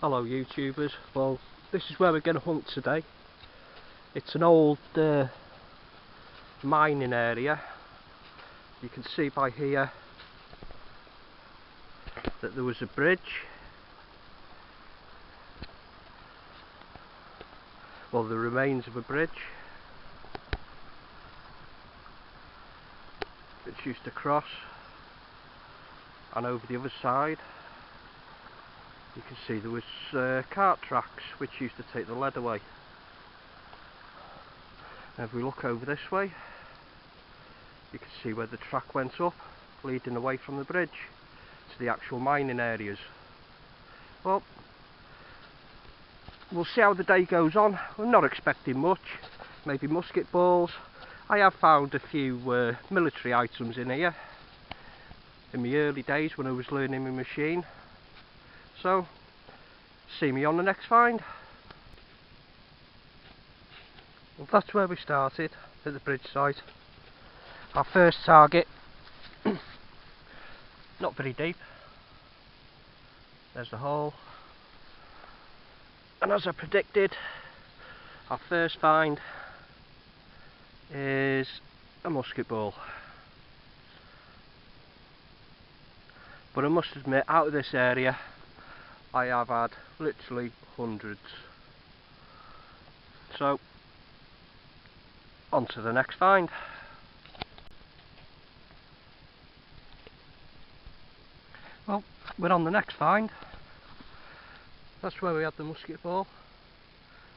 Hello YouTubers, well this is where we're going to hunt today. It's an old mining area. You can see by here that there was a bridge. Well, the remains of a bridge which used to cross, and over the other side you can see there was cart tracks which used to take the lead away. And if we look over this way, you can see where the track went up, leading away from the bridge to the actual mining areas. Well, we'll see how the day goes on. I'm not expecting much, maybe musket balls. I have found a few military items in here in my early days when I was learning my machine. So, see me on the next find. Well, that's where we started, at the bridge site. Our first target, not very deep. There's the hole. And as I predicted, our first find is a musket ball. But I must admit, out of this area, I have had literally hundreds. So, on to the next find. Well, we're on the next find. That's where we had the musket ball.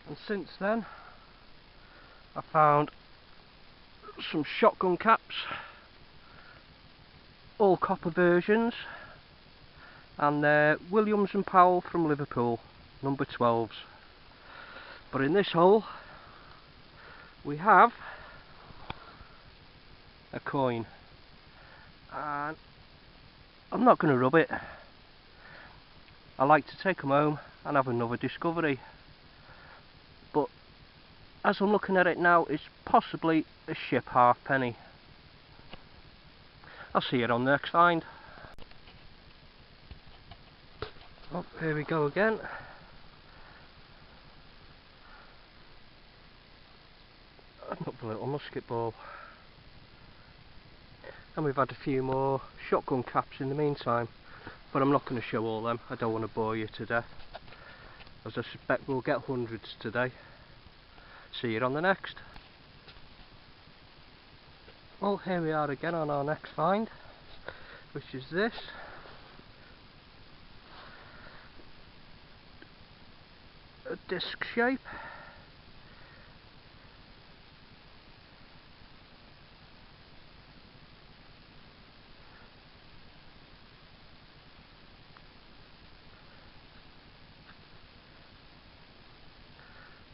And since then, I found some shotgun caps, all copper versions, and they're Williams and Powell from Liverpool, number 12s. But in this hole we have a coin, and I'm not going to rub it. I like to take them home and have another discovery, but as I'm looking at it now, it's possibly a ship halfpenny. I'll see you on the next find. Oh, here we go again. Another little musket ball. And we've had a few more shotgun caps in the meantime, but I'm not going to show all them. I don't want to bore you to death, as I suspect we'll get hundreds today. See you on the next. Well, here we are again on our next find, which is this. A disc shape.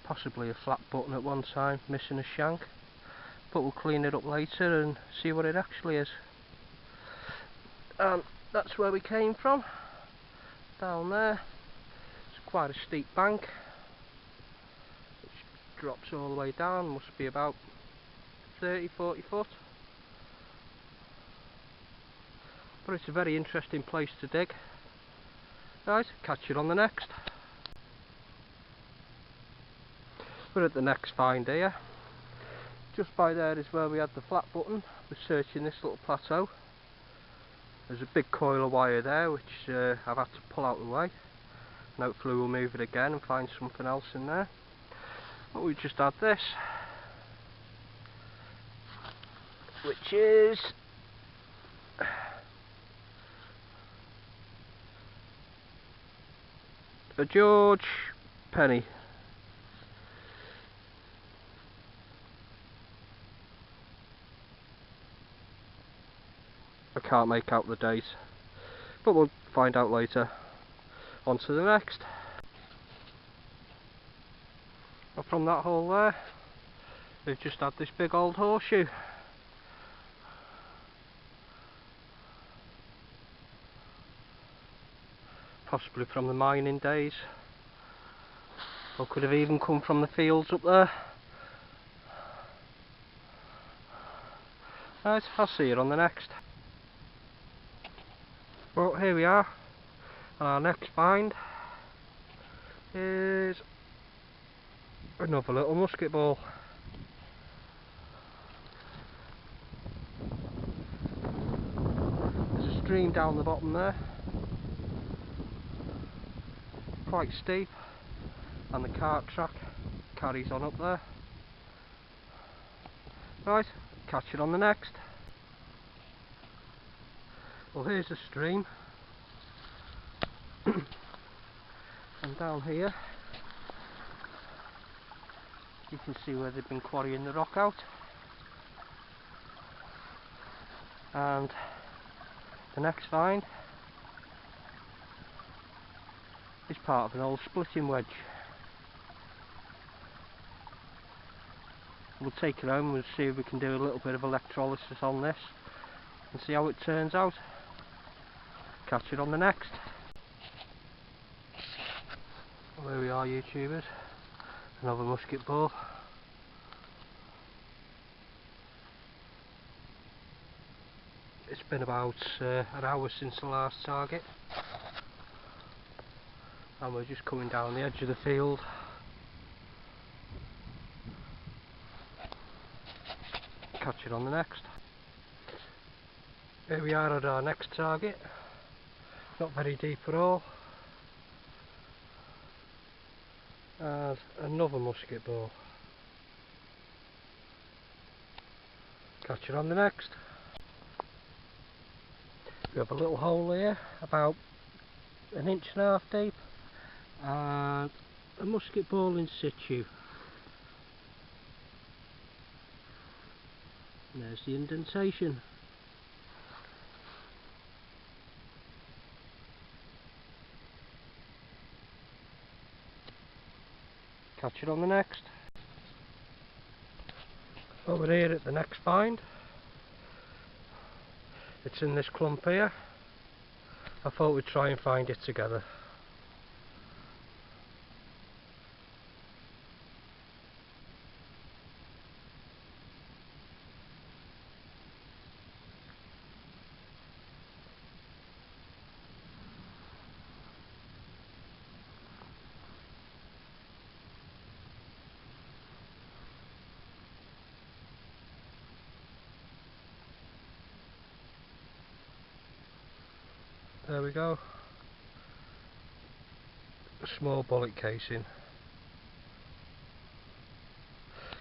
Possibly a flat button at one time, missing a shank, but we'll clean it up later and see what it actually is. And that's where we came from, down there. It's quite a steep bank which drops all the way down, must be about 30-40 foot, but it's a very interesting place to dig. Right, catch you on the next. We're at the next find here. Just by there is where we had the flat button. We're searching this little plateau. There's a big coil of wire there which I've had to pull out of the way, and hopefully we'll move it again and find something else in there. But we just had this, which is a George penny. I can't make out the date, but we'll find out later. On to the next. And from that hole there, we've just had this big old horseshoe. Possibly from the mining days, or could have even come from the fields up there. Right, I'll see you on the next. Well, here we are on our next find. Here's another little musket ball. There's a stream down the bottom there, quite steep, and the cart track carries on up there. Right, catch it on the next. Well, here's the stream, and down here you can see where they've been quarrying the rock out, and the next find is part of an old splitting wedge. We'll take it home and see if we can do a little bit of electrolysis on this and see how it turns out. Catch it on the next. Well, there we are, YouTubers. Another musket ball. It's been about an hour since the last target, and we're just coming down the edge of the field. Catch it on the next. Here we are at our next target. Not very deep at all. And another musket ball. Catch it on the next. We have a little hole here, about 1.5 inches deep, and a musket ball in situ. And there's the indentation. Catch it on the next. Over here at the next find. It's in this clump here. I thought we'd try and find it together. There we go. A small bullet casing.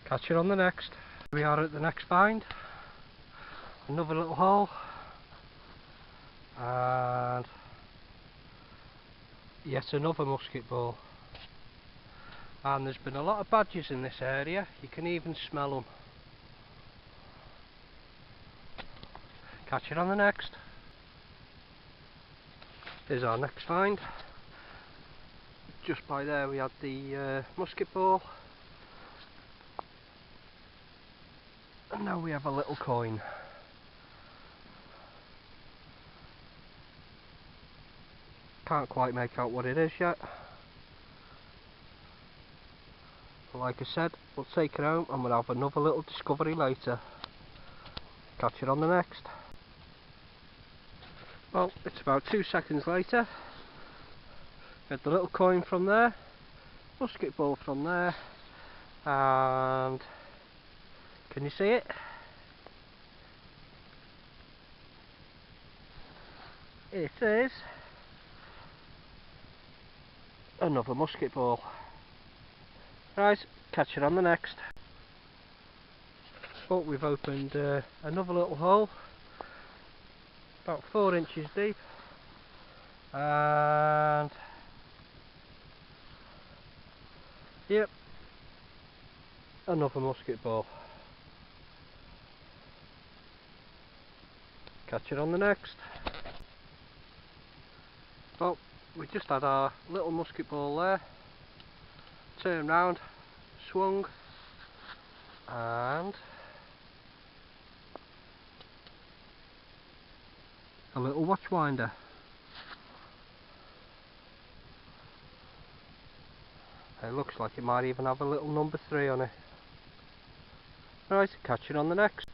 Catch it on the next. We are at the next find. Another little hole. And yet another musket ball. And there's been a lot of badgers in this area. You can even smell them. Catch it on the next. Here's our next find. Just by there we had the musket ball, and now we have a little coin. Can't quite make out what it is yet, but like I said, we'll take it home and we'll have another little discovery later. Catch it on the next. Well, it's about 2 seconds later. Get the little coin from there, musket ball from there, and can you see it? It is another musket ball. Right, catch it on the next. But we've opened another little hole, about 4 inches deep, and yep, another musket ball. Catch it on the next. Well, we just had our little musket ball there, turned round, swung, and a little watch winder. It looks like it might even have a little number 3 on it. Right, catch it on the next.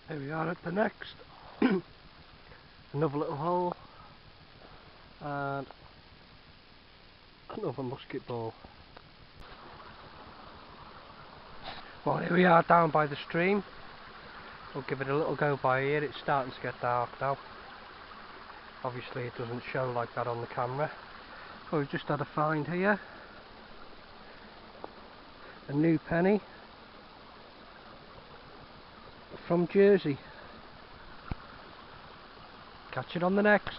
Here we are at the next. Another little hole, and Another musket ball. Well, here we are down by the stream. We'll give it a little go by here. It's starting to get dark now. Obviously it doesn't show like that on the camera. But we've just had a find here. A new penny from Jersey. Catch it on the next.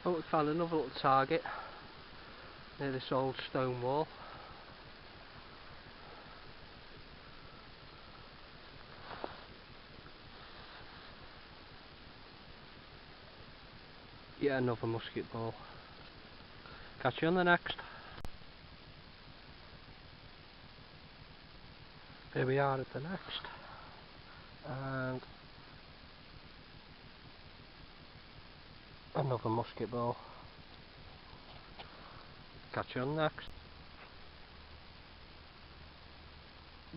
Oh, we found another little target near this old stone wall. Yeah, another musket ball. Catch you on the next. Here we are at the next. And another musket ball. Catch you on the next.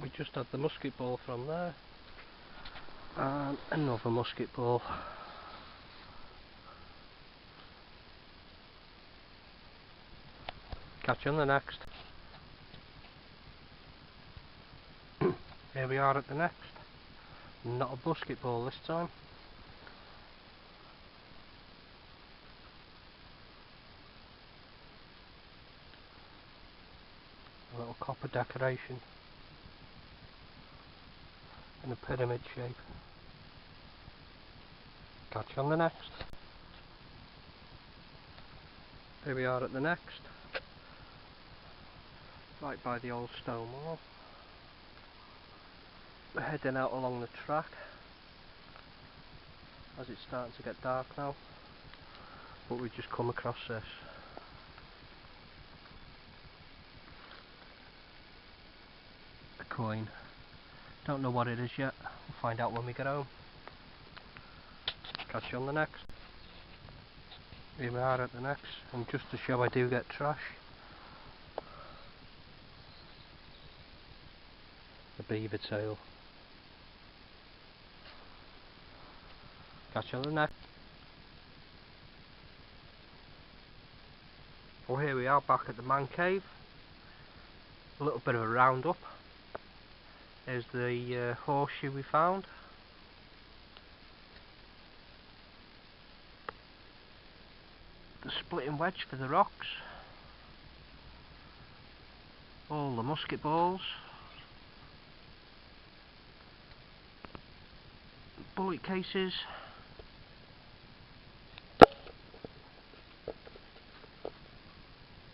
We just had the musket ball from there. And another musket ball. Catch you on the next. Here we are at the next. Not a musket ball this time. A little copper decoration in a pyramid shape. Catch you on the next. Here we are at the next. Right by the old stone wall. We're heading out along the track as it's starting to get dark now, but we've just come across this. A coin. Don't know what it is yet, we'll find out when we get home. Catch you on the next. Here we are at the next, and just to show I do get trash, the beaver tail. Catch you on the next. Well, here we are back at the man cave. A little bit of a roundup. There's the horseshoe we found. The splitting wedge for the rocks. All the musket balls. Bullet cases.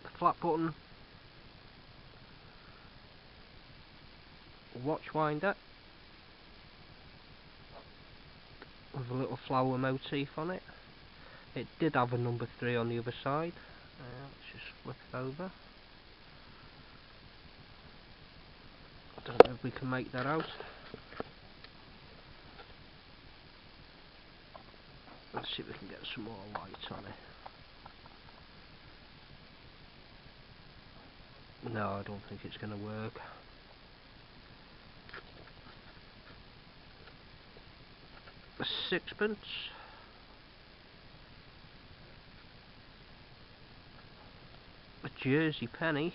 The flat button. Watch winder with a little flower motif on it. It did have a number 3 on the other side. Let's just flip it over. I don't know if we can make that out. Let's see if we can get some more light on it. No, I don't think it's going to work. A sixpence. A Jersey penny.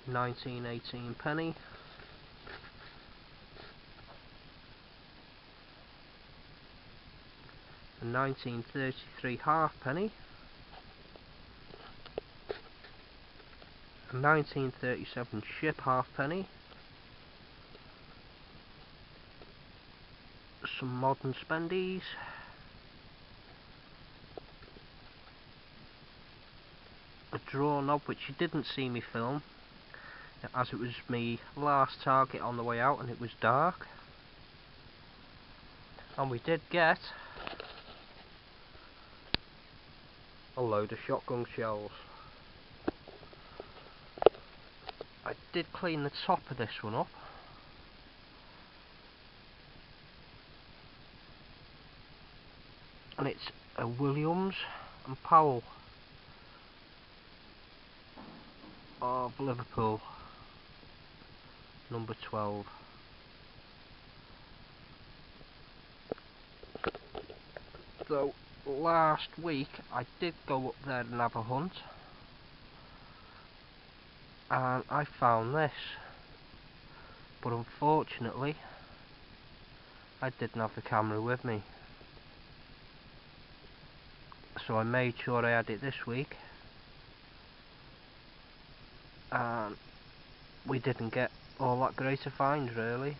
£19.18 penny. A 1933 halfpenny. A 1937 ship halfpenny. Some modern spendies. A draw knob which you didn't see me film, as it was me last target on the way out and it was dark. And we did get a load of shotgun shells. I did clean the top of this one up. And it's a Williams and Powell of Liverpool, number 12. So last week I did go up there and have a hunt, and I found this, but unfortunately I didn't have the camera with me, so I made sure I had it this week, and we didn't get all that great a find really,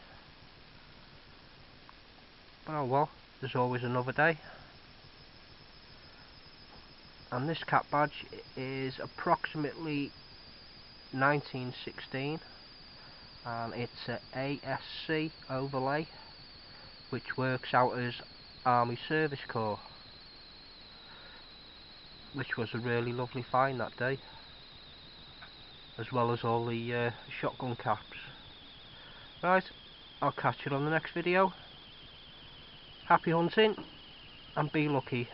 but oh well, there's always another day. And this cat badge is approximately 1916, and it's a ASC overlay, which works out as Army Service Corps, which was a really lovely find that day, as well as all the shotgun caps. Right, I'll catch you on the next video. Happy hunting and be lucky.